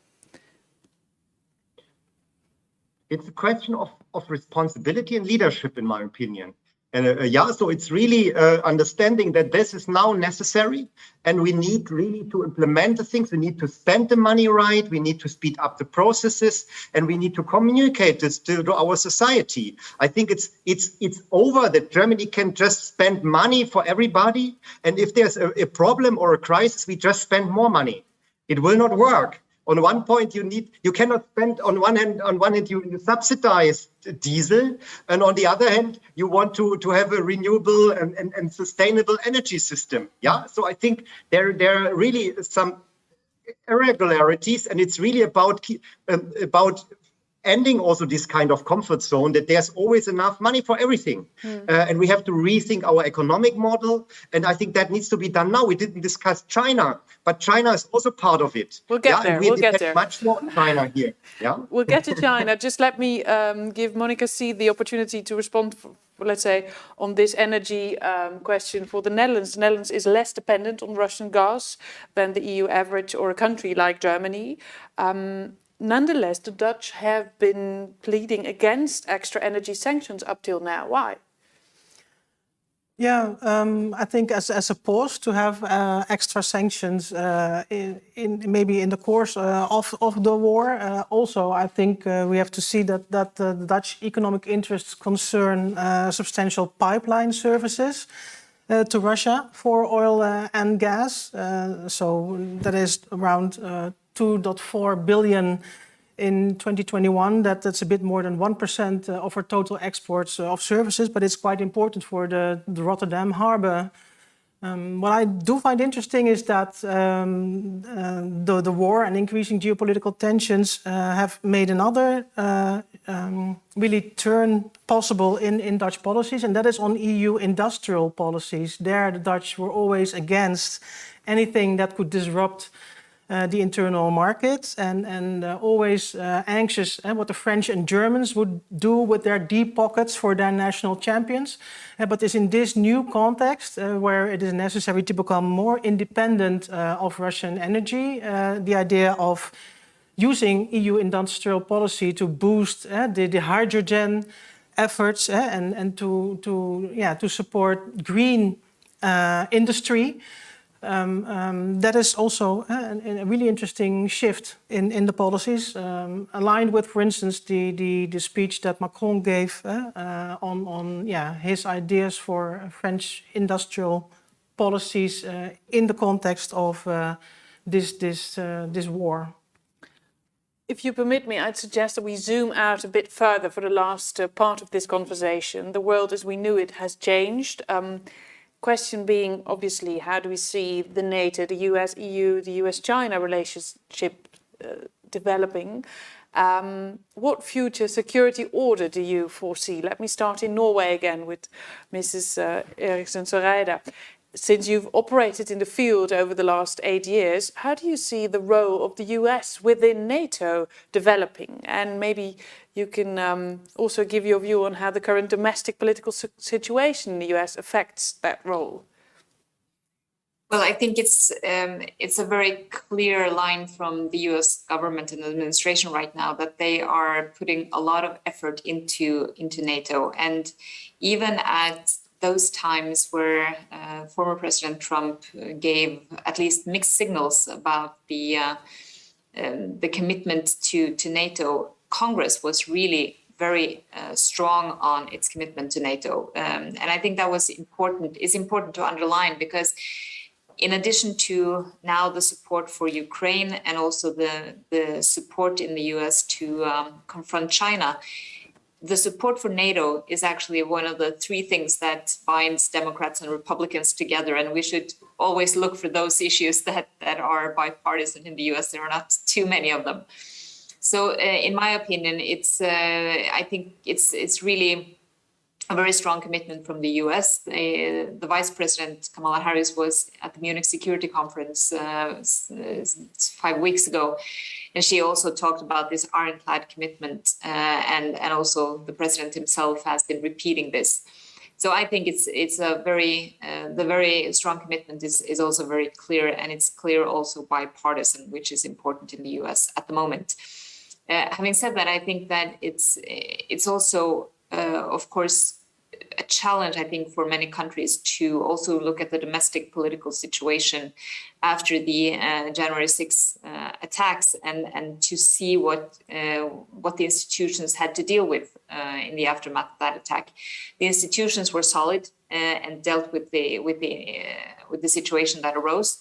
S3: It's a question of responsibility and leadership, in my opinion. And so it's really understanding that this is now necessary, and we need really to implement the things. We need to spend the money right. We need to speed up the processes, and we need to communicate this to our society. I think it's over that Germany can just spend money for everybody, and if there's a problem or a crisis, we just spend more money. It will not work. On one point, you cannot spend on one hand you subsidize diesel, and on the other hand, you want to have a renewable and sustainable energy system. Yeah, so I think there are really some irregularities, and it's really about ending also this kind of comfort zone that there's always enough money for everything. And we have to rethink our economic model. And I think that needs to be done now. We didn't discuss China, but China is also part of it.
S1: We'll get there. We'll get there.
S3: Much more China here. Yeah.
S1: We'll get to China. Just let me give Monika Sie the opportunity to respond, let's say, on this energy question for the Netherlands. The Netherlands is less dependent on Russian gas than the EU average or a country like Germany. Nonetheless, the Dutch have been pleading against extra energy sanctions up till now. Why?
S4: Yeah, I think as a pause to have extra sanctions maybe in the course of the war. Also, I think we have to see that the Dutch economic interests concern substantial pipeline services to Russia for oil and gas. So that is around 2.4 billion in 2021. That's a bit more than 1% of our total exports of services, but it's quite important for the Rotterdam harbor. What I do find interesting is that the war and increasing geopolitical tensions have made another really turn possible in Dutch policies, and that is on EU industrial policies. There, the Dutch were always against anything that could disrupt the internal market, and always anxious what the French and Germans would do with their deep pockets for their national champions. But it's in this new context where it is necessary to become more independent of Russian energy, the idea of using EU industrial policy to boost the hydrogen efforts and to support green industry. That is also a really interesting shift in the policies, aligned with, for instance, the speech that Macron gave on his ideas for French industrial policies in the context of this war.
S1: If you permit me, I'd suggest that we zoom out a bit further for the last part of this conversation. The world as we knew it has changed. Question being, obviously, how do we see the NATO, the US-EU, the US-China relationship developing? What future security order do you foresee? Let me start in Norway again with Mrs. Eriksen Søreide. Since you've operated in the field over the last 8 years, how do you see the role of the US within NATO developing? And maybe you can also give your view on how the current domestic political situation in the US affects that role.
S2: Well, I think it's a very clear line from the US government and administration right now that they are putting a lot of effort into NATO. And even at those times where former President Trump gave at least mixed signals about the commitment to NATO, Congress was really very strong on its commitment to NATO. And I think that was important, is important to underline, because in addition to now the support for Ukraine and also the support in the US to confront China, the support for NATO is actually one of the 3 things that binds Democrats and Republicans together. And we should always look for those issues that are bipartisan in the US. There are not too many of them. So in my opinion, I think it's really a very strong commitment from the US. The Vice President Kamala Harris was at the Munich Security Conference 5 weeks ago, and she also talked about this ironclad commitment, and also the president himself has been repeating this. So I think it's a the very strong commitment is also very clear, and it's clear also bipartisan, which is important in the US at the moment. Having said that, I think that it's also of course, a challenge, I think, for many countries to also look at the domestic political situation after the January 6th attacks and to see what the institutions had to deal with in the aftermath of that attack. The institutions were solid and dealt with the situation that arose,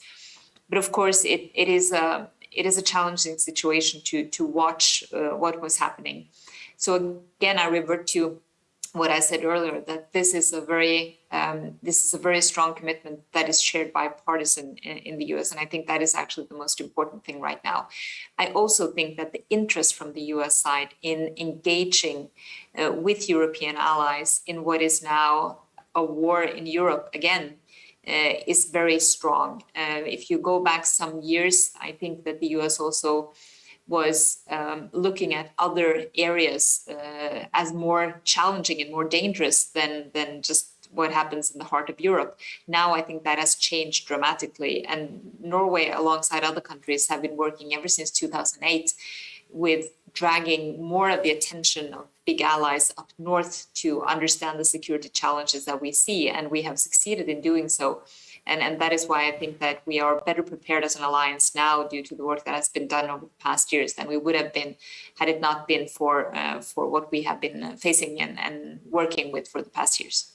S2: but of course, it is a challenging situation to watch what was happening. So again, I revert to what I said earlier, that this is a very strong commitment that is shared bipartisan in the US, and I think that is actually the most important thing right now. I also think that the interest from the US side in engaging with European allies in what is now a war in Europe again is very strong. If you go back some years, I think that the US also was looking at other areas as more challenging and more dangerous than just what happens in the heart of Europe. Now I think that has changed dramatically, and Norway, alongside other countries, have been working ever since 2008 with dragging more of the attention of big allies up north to understand the security challenges that we see, and we have succeeded in doing so. And that is why I think that we are better prepared as an alliance now due to the work that has been done over the past years than we would have been had it not been for what we have been facing and working with for the past years.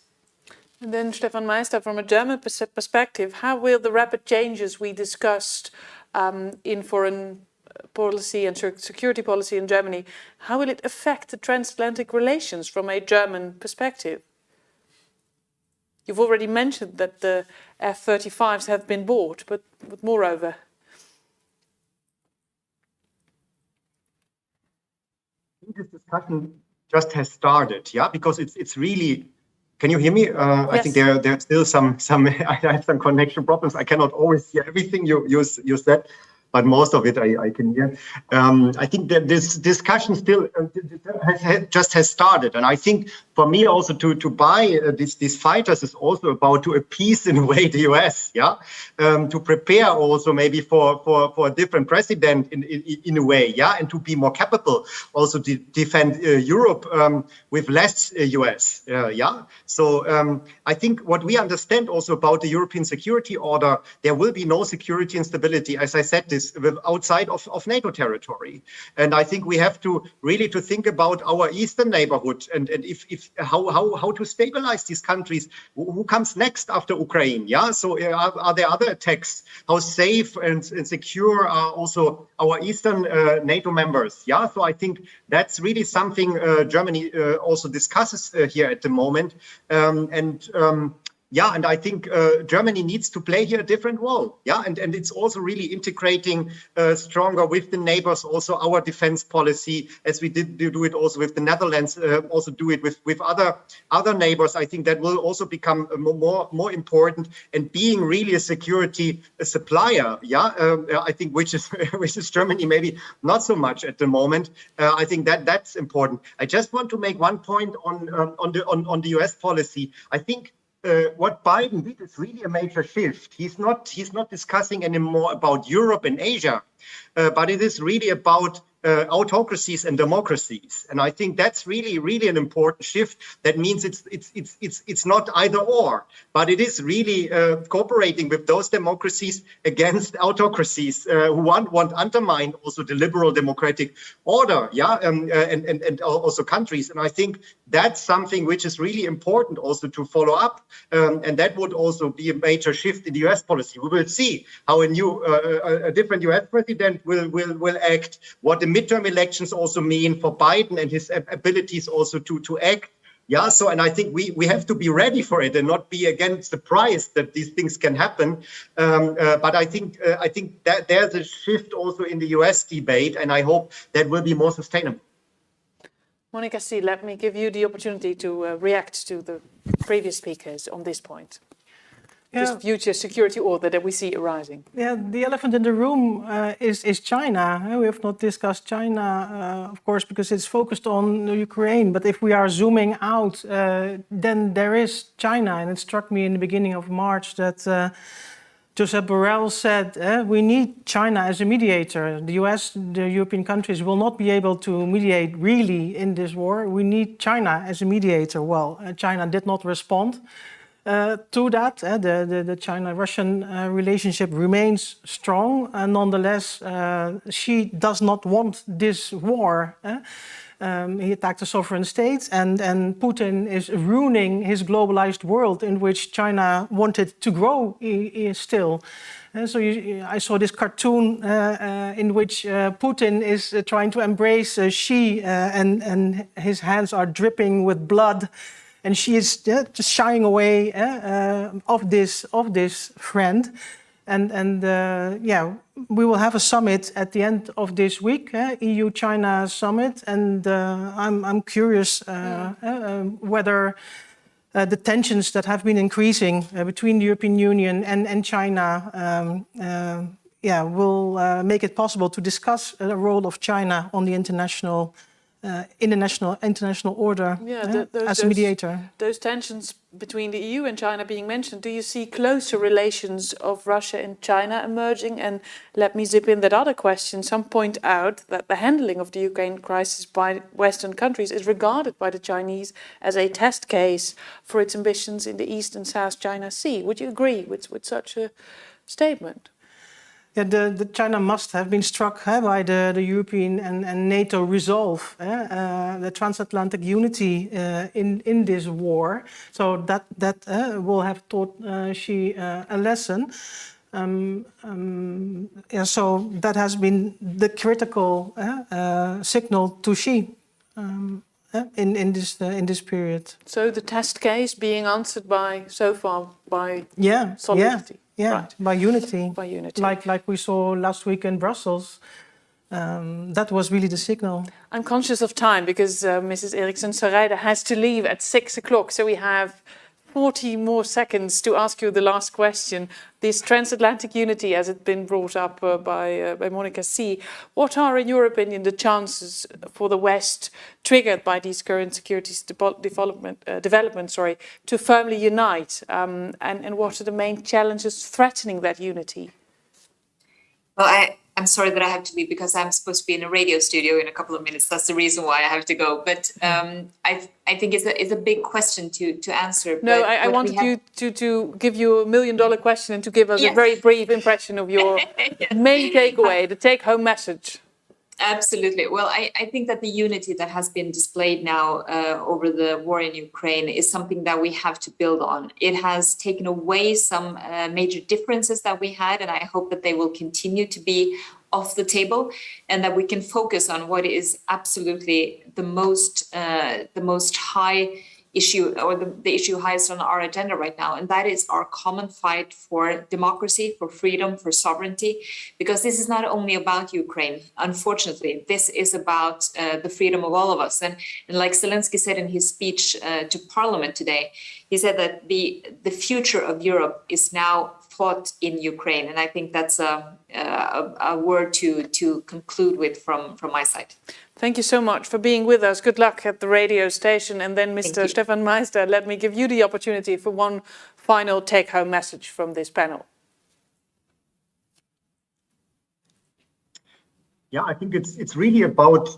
S1: And then, Stefan Meister, from a German perspective, how will the rapid changes we discussed in foreign policy and security policy in Germany, how will it affect the transatlantic relations from a German perspective? You've already mentioned that the F-35s have been bought, but moreover.
S3: This discussion just has started, yeah, because it's really. Can you hear me? Yes. I think there are still some. I have some connection problems. I cannot always hear everything you said, but most of it I can hear. I think that this discussion still just has started, and I think for me also to buy these fighters is also about to appease in a way the US, yeah, to prepare also maybe for a different president in a way, yeah, and to be more capable also to defend Europe with less US, yeah. So I think what we understand also about the European security order, there will be no security and stability, as I said, this outside of NATO territory, and I think we have to really to think about our eastern neighborhood and if how to stabilize these countries. Who comes next after Ukraine? Yeah, so are there other attacks? How safe and secure are also our eastern NATO members? Yeah, so I think that's really something Germany also discusses here at the moment, yeah, and I think Germany needs to play here a different role. Yeah, and it's also really integrating stronger with the neighbors, also our defense policy, as we did do it also with the Netherlands, also do it with other neighbors. I think that will also become more important, and being really a security supplier. Yeah, I think which is Germany maybe not so much at the moment. I think that's important. I just want to make one point on the US policy. I think. What Biden did is really a major shift. He's not discussing anymore about Europe and Asia, but it is really about autocracies and democracies, and I think that's really an important shift. That means it's not either or, but it is really cooperating with those democracies against autocracies who want undermine also the liberal democratic order, yeah, and also countries. And I think that's something which is really important also to follow up, and that would also be a major shift in the US policy. We will see how a different US president will act, what the midterm elections also mean for Biden and his abilities also to act. Yeah, so and I think we have to be ready for it and not be again surprised that these things can happen. But I think that there's a shift also in the US debate, and I hope that will be more sustainable.
S1: Monika Sie, let me give you the opportunity to react to the previous speakers on this point. This future security order that we see arising.
S4: Yeah, the elephant in the room is China. We have not discussed China, of course, because it's focused on Ukraine. But if we are zooming out, then there is China. And it struck me in the beginning of March that Josep Borrell said, we need China as a mediator. The US, the European countries will not be able to mediate really in this war. We need China as a mediator. Well, China did not respond. To that, the China-Russian relationship remains strong. Nonetheless, she does not want this war. He attacked a sovereign state, and Putin is ruining his globalized world in which China wanted to grow still. So I saw this cartoon in which Putin is trying to embrace Xi, and his hands are dripping with blood. And she is just shying away of this friend, and we will have a summit at the end of this week, EU-China summit, and I'm curious whether the tensions that have been increasing between the European Union and China, will make it possible to discuss the role of China on the international international order as a mediator.
S1: Those tensions between the EU and China being mentioned, do you see closer relations of Russia and China emerging? And let me zip in that other question. Some point out that the handling of the Ukraine crisis by Western countries is regarded by the Chinese as a test case for its ambitions in the East and South China Sea. Would you agree with such a statement?
S4: Yeah, the China must have been struck by the European and NATO resolve, the transatlantic unity in this war. So that will have taught Xi a lesson. So that has been the critical signal to Xi in this period.
S1: So the test case being answered so far by solidity.
S4: Yeah,
S1: right.
S4: by unity.
S1: By unity.
S4: Like we saw last week in Brussels. That was really the signal.
S1: I'm conscious of time because Mrs. Eriksen Søreide has to leave at 6 o'clock. So we have 40 more seconds to ask you the last question. This transatlantic unity, as it's been brought up by Monika Sie, what are, in your opinion, the chances for the West, triggered by these current security developments, to firmly unite? And what are the main challenges threatening that unity?
S2: Well, I'm sorry that I have to leave because I'm supposed to be in a radio studio in a couple of minutes. That's the reason why I have to go. But I think it's a big question to answer.
S1: No, I wanted you to give you $1 million question and to give us a very brief impression of your main takeaway, the take-home message.
S2: Absolutely. Well, I think that the unity that has been displayed now over the war in Ukraine is something that we have to build on. It has taken away some major differences that we had, and I hope that they will continue to be off the table and that we can focus on what is absolutely the most high issue, or the issue highest on our agenda right now, and that is our common fight for democracy, for freedom, for sovereignty, because this is not only about Ukraine. Unfortunately, this is about the freedom of all of us. And like Zelensky said in his speech to Parliament today, he said that the future of Europe is now fought in Ukraine, and I think that's a word to conclude with from my side.
S1: Thank you so much for being with us. Good luck at the radio station. And then Mr. Stefan Meister, let me give you the opportunity for one final take-home message from this panel.
S3: Yeah, I think it's really about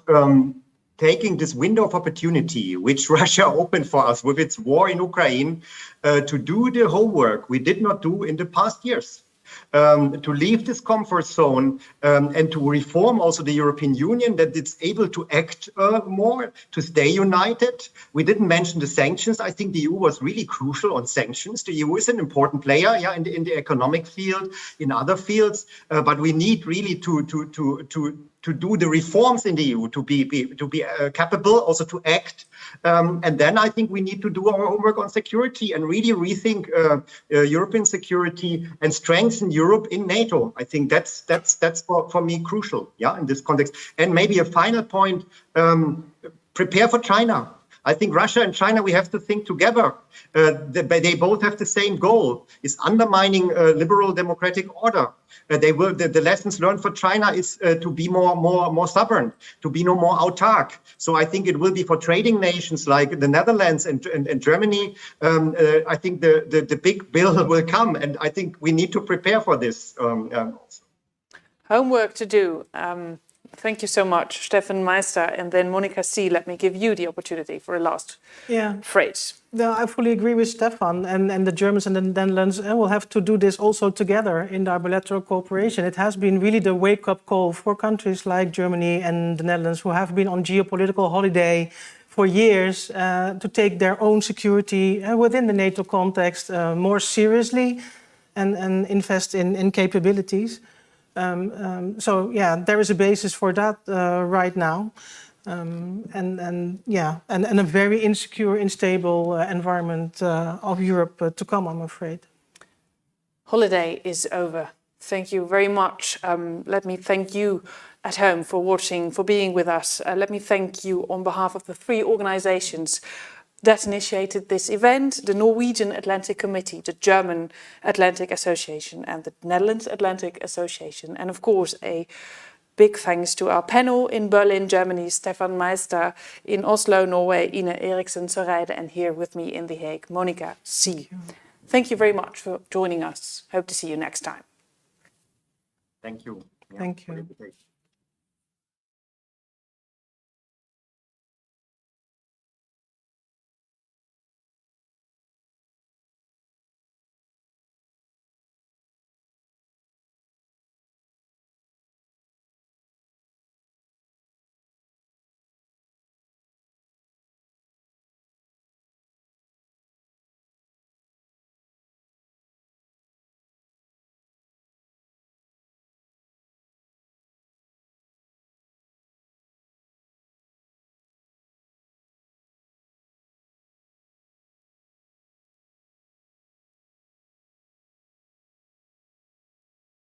S3: taking this window of opportunity, which Russia opened for us with its war in Ukraine, to do the homework we did not do in the past years. To leave this comfort zone and to reform also the European Union, that it's able to act more, to stay united. We didn't mention the sanctions. I think the EU was really crucial on sanctions. The EU is an important player, in the economic field, in other fields, but we need really to do the reforms in the EU, to be capable, also to act. And then I think we need to do our homework on security and really rethink European security and strengthen Europe in NATO. I think that's for me crucial, in this context. And maybe a final point, prepare for China. I think Russia and China, we have to think together. They both have the same goal, is undermining liberal democratic order. The lessons learned for China is to be more stubborn, to be no more autark. So I think it will be for trading nations like the Netherlands and Germany. I think the big bill will come, and I think we need to prepare for this.
S1: Homework to do. Thank you so much, Stefan Meister. And then Monika Sie, let me give you the opportunity for a last phrase.
S4: No, I fully agree with Stefan, and the Germans and the Netherlands will have to do this also together in our bilateral cooperation. It has been really the wake-up call for countries like Germany and the Netherlands, who have been on geopolitical holiday for years, to take their own security within the NATO context more seriously and invest in capabilities. So there is a basis for that right now, and a very insecure, unstable environment of Europe to come, I'm afraid.
S1: Holiday is over. Thank you very much. Let me thank you at home for watching, for being with us. Let me thank you on behalf of the 3 organizations that initiated this event: the Norwegian Atlantic Committee, the German Atlantic Association, and the Netherlands Atlantic Association. And of course, a big thanks to our panel in Berlin, Germany, Stefan Meister, in Oslo, Norway, Ine Eriksen Søreide, and here with me in The Hague, Monika Sie. Thank you very much for joining us. Hope to see you next time.
S3: Thank you.
S4: Thank
S3: for the
S4: you.
S3: invitation.